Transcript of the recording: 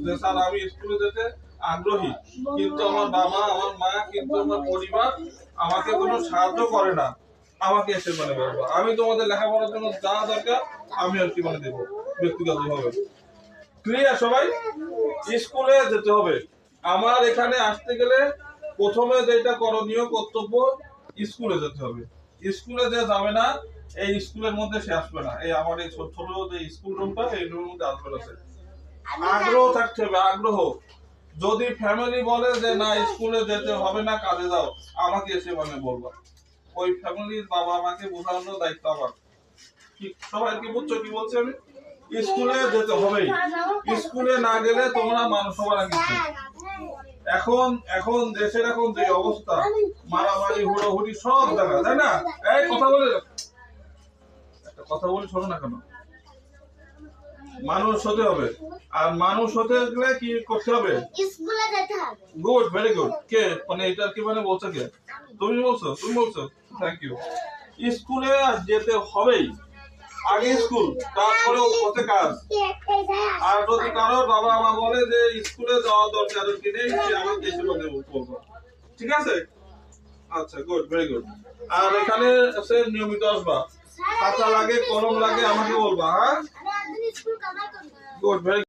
যে স্যার আমি স্কুলে যেতে আগ্রহী, কিন্তু আমার বাবা আমার মা কিন্তু আমার পরিবার আমাকে কোনো সাহায্য করে না, আমাকে এসে মানে বলবো। আমি তোমাদের লেখাপড়ার জন্য যা দরকার আমি আর কি মানে দেবো ব্যক্তিগতভাবে। ক্লিয়ার সবাই? স্কুলে যেতে হবে। আমার এখানে আসতে গেলে প্রথমে যেটা করণীয় কর্তব্য, স্কুলে যেতে হবে। স্কুলে যে যাবে না, এই স্কুলের মধ্যে সে আসবে না। এই আমার এই ছোট ছোট যে স্কুল রুমটা, এই রুমের মধ্যে আসবে না। আগ্রহ থাকতে হবে, আগ্রহ। যদি ফ্যামিলি বলে যে না স্কুলে যেতে হবে না, কাজে যাও, আমাকে এসে মানে বলবা। ওই ফ্যামিলির বাবা মাকে বোঝানোর দায়িত্ব আমার। কি সবাই কি বুঝছো কি বলছি আমি? স্কুলে যেতে হবেই। স্কুলে না গেলে তোমরা মানুষ হবে না কিছু। এখন এখন দেশের এখন যে অবস্থা, মারামারি হুড়োহুড়ি সব জায়গা, তাই না? এই কথা বলে একটা কথা বলি, শোনো না কেন? মানুষ হতে হবে। আর মানুষ হতে গেলে কি করতে হবে? স্কুলে যেতে হবে। Good, very good. কে মানে এটা কি মানে বলছো কে? তুমি বলছো, তুমি বলছো। Thank you. স্কুলে যেতে হবেই। আগে স্কুল, তারপরে পথে কাজ। আর যদি কারোর বাবা মা বলে যে স্কুলে যাওয়া দরকার কি নেই, সে আমাকে এসে বলবো। ঠিক আছে? আচ্ছা, গুড, ভেরি গুড। আর এখানে এসে নিয়মিত আসবা। খাতা লাগে, কলম লাগে, আমাকে বলবা। হ্যাঁ, গুড, ভেরি